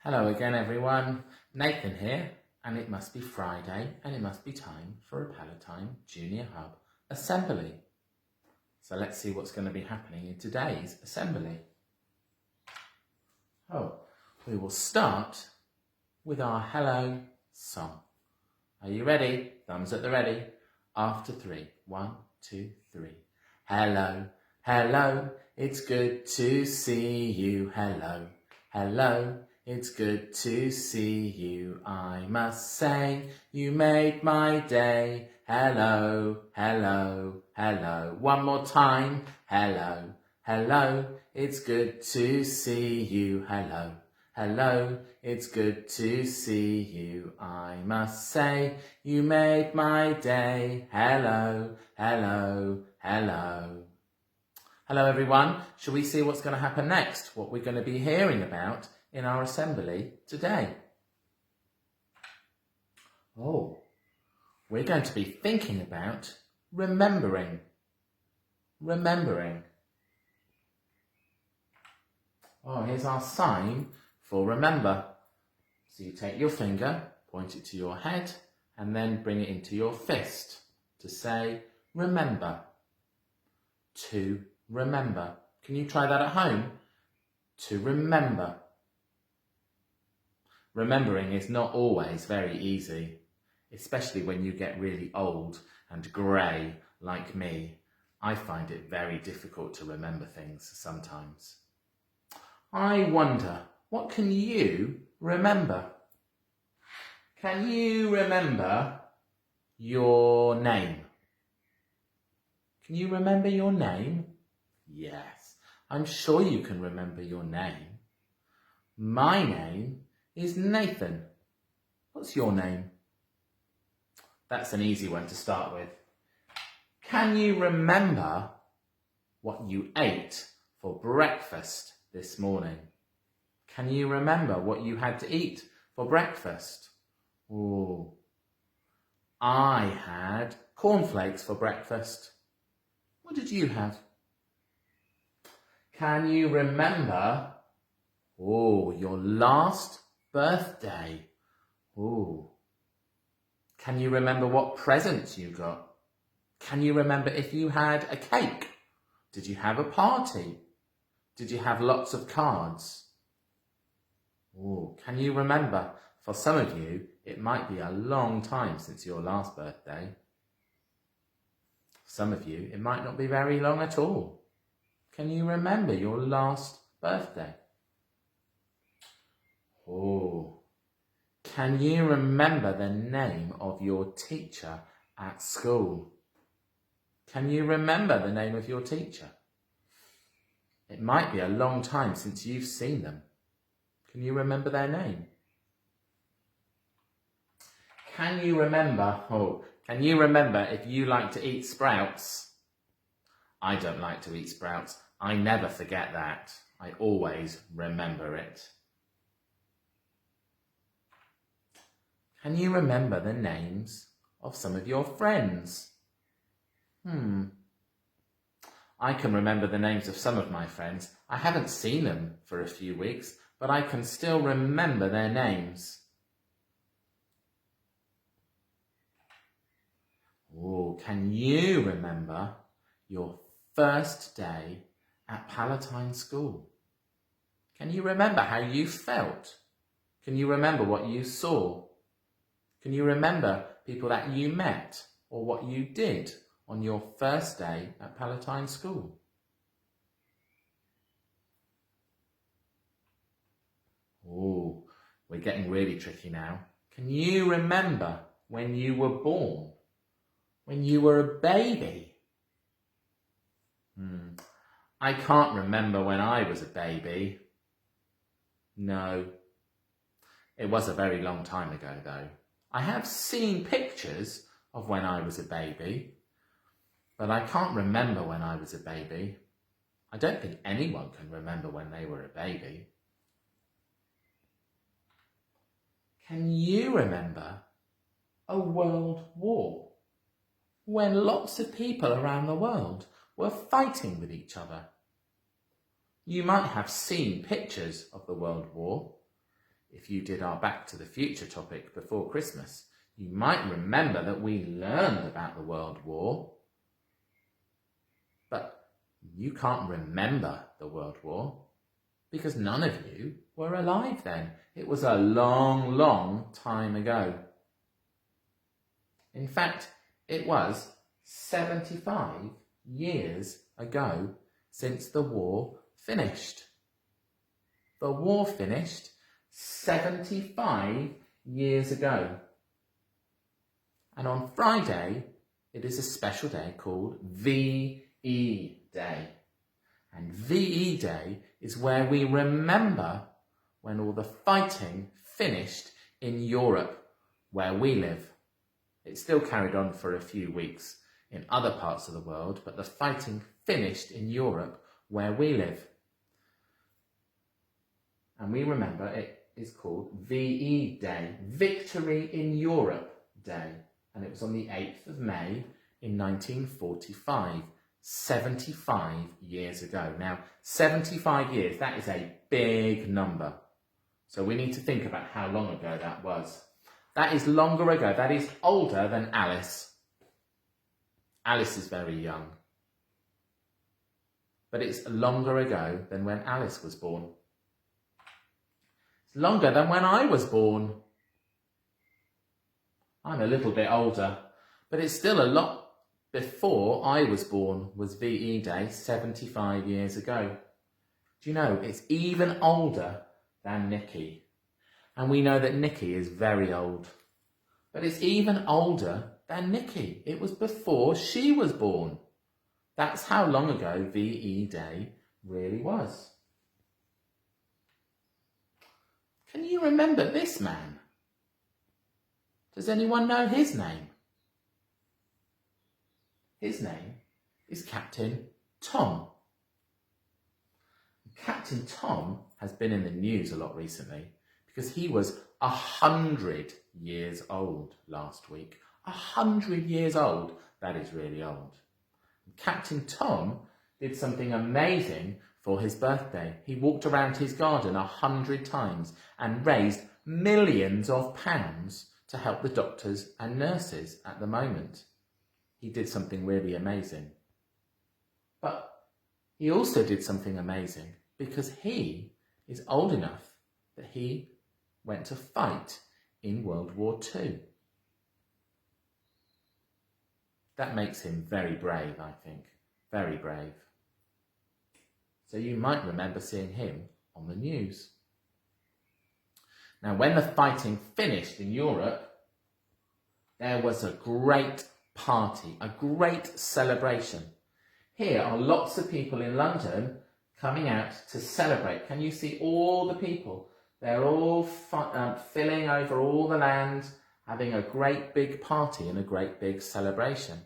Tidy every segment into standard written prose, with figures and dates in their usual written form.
Hello again everyone, Nathan here, and it must be Friday and it must be time for a Palatine Junior Hub assembly. So let's see what's going to be happening in today's assembly. We will start with our hello song. Are you ready? Thumbs at the ready. After 3. 1, 2, 3. Hello, hello, it's good to see you. Hello, hello, it's good to see you. I must say, you made my day. Hello, hello, hello. One more time. Hello, hello, it's good to see you. Hello, hello, it's good to see you. I must say, you made my day. Hello, hello, hello. Hello everyone. Shall we see what's going to happen next? What we're going to be hearing about in our assembly today? We're going to be thinking about remembering. Remembering. Here's our sign for remember. So you take your finger, point it to your head, and then bring it into your fist to say remember. To remember. Can you try that at home? To remember. Remembering is not always very easy, especially when you get really old and grey like me. I find it very difficult to remember things sometimes. I wonder, what can you remember? Can you remember your name? Can you remember your name? Yes, I'm sure you can remember your name. My name is Nathan. What's your name? That's an easy one to start with. Can you remember what you ate for breakfast this morning? Can you remember what you had to eat for breakfast? I had cornflakes for breakfast. What did you have? Can you remember your last birthday? Can you remember what presents you got? Can you remember if you had a cake? Did you have a party? Did you have lots of cards? Can you remember? For some of you, it might be a long time since your last birthday. Some of you, it might not be very long at all. Can you remember your last birthday? Can you remember the name of your teacher at school? Can you remember the name of your teacher? It might be a long time since you've seen them. Can you remember their name? Can you remember if you like to eat sprouts? I don't like to eat sprouts. I never forget that. I always remember it. Can you remember the names of some of your friends? I can remember the names of some of my friends. I haven't seen them for a few weeks, but I can still remember their names. Can you remember your first day at Palatine School? Can you remember how you felt? Can you remember what you saw? Can you remember people that you met or what you did on your first day at Palatine School? We're getting really tricky now. Can you remember when you were born? When you were a baby? I can't remember when I was a baby. No. It was a very long time ago though. I have seen pictures of when I was a baby, but I can't remember when I was a baby. I don't think anyone can remember when they were a baby. Can you remember a world war? When lots of people around the world were fighting with each other. You might have seen pictures of the World War. if you did our Back to the Future topic before Christmas, you might remember that we learned about the World War, but you can't remember the World War because none of you were alive then. It was a long, long time ago. In fact, it was 75 years ago since the war finished. The war finished 75 years ago. And on Friday, it is a special day called VE Day. And VE Day is where we remember when all the fighting finished in Europe, where we live. It still carried on for a few weeks in other parts of the world, but the fighting finished in Europe, where we live. And we remember it is called VE Day, Victory in Europe Day. And it was on the 8th of May in 1945, 75 years ago. Now, 75 years, that is a big number. So we need to think about how long ago that was. That is longer ago. That is older than Alice. Alice is very young. But it's longer ago than when Alice was born. It's longer than when I was born. I'm a little bit older, but it's still a lot before I was born was VE Day 75 years ago. Do you know, it's even older than Nikki. And we know that Nikki is very old. But it's even older than Nikki. It was before she was born. That's how long ago VE Day really was. Can you remember this man? Does anyone know his name? His name is Captain Tom. Captain Tom has been in the news a lot recently because he was 100 years old last week. 100 years old, that is really old. Captain Tom did something amazing for his birthday. He walked around his garden 100 times and raised millions of pounds to help the doctors and nurses at the moment. He did something really amazing. But he also did something amazing because he is old enough that he went to fight in World War II. That makes him very brave, I think. Very brave. So you might remember seeing him on the news. Now, when the fighting finished in Europe, there was a great party, a great celebration. Here are lots of people in London coming out to celebrate. Can you see all the people? They're all filling over all the land, having a great big party and a great big celebration.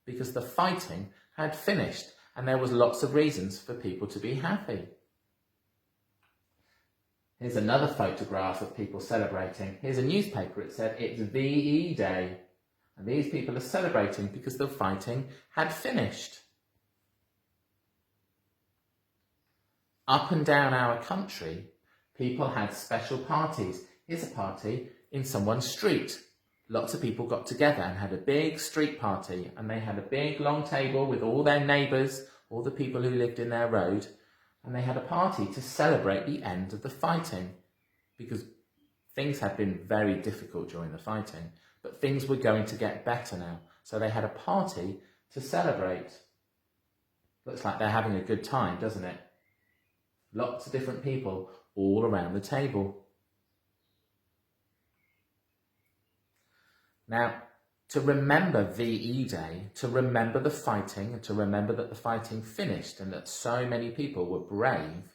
Because the fighting had finished and there was lots of reasons for people to be happy. Here's another photograph of people celebrating. Here's a newspaper. It said it's VE Day. And these people are celebrating because the fighting had finished. Up and down our country, people had special parties. Here's a party in someone's street. Lots of people got together and had a big street party, and they had a big long table with all their neighbours, all the people who lived in their road, and they had a party to celebrate the end of the fighting because things had been very difficult during the fighting, but things were going to get better now. So they had a party to celebrate. Looks like they're having a good time, doesn't it? Lots of different people all around the table. Now, to remember VE Day, to remember the fighting, and to remember that the fighting finished and that so many people were brave,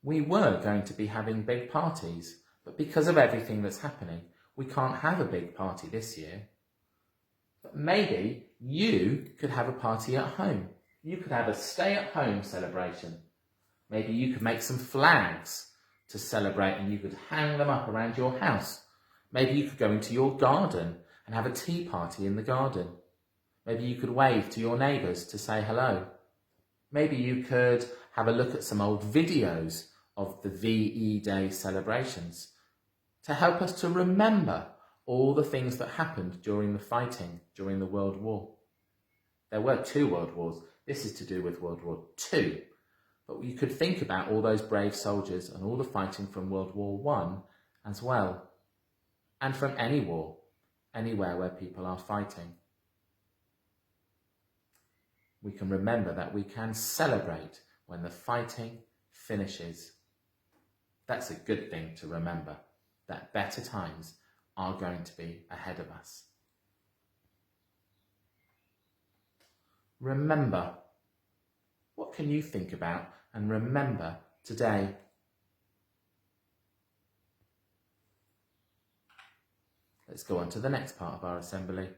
we were going to be having big parties. But because of everything that's happening, we can't have a big party this year. But maybe you could have a party at home. You could have a stay-at-home celebration. Maybe you could make some flags to celebrate and you could hang them up around your house. Maybe you could go into your garden and have a tea party in the garden. Maybe you could wave to your neighbours to say hello. Maybe you could have a look at some old videos of the VE Day celebrations to help us to remember all the things that happened during the fighting during the World War. There were 2 World Wars. This is to do with World War II. But you could think about all those brave soldiers and all the fighting from World War I as well. And from any war, anywhere where people are fighting. We can remember that we can celebrate when the fighting finishes. That's a good thing to remember, that better times are going to be ahead of us. Remember. What can you think about and remember today? Let's go on to the next part of our assembly.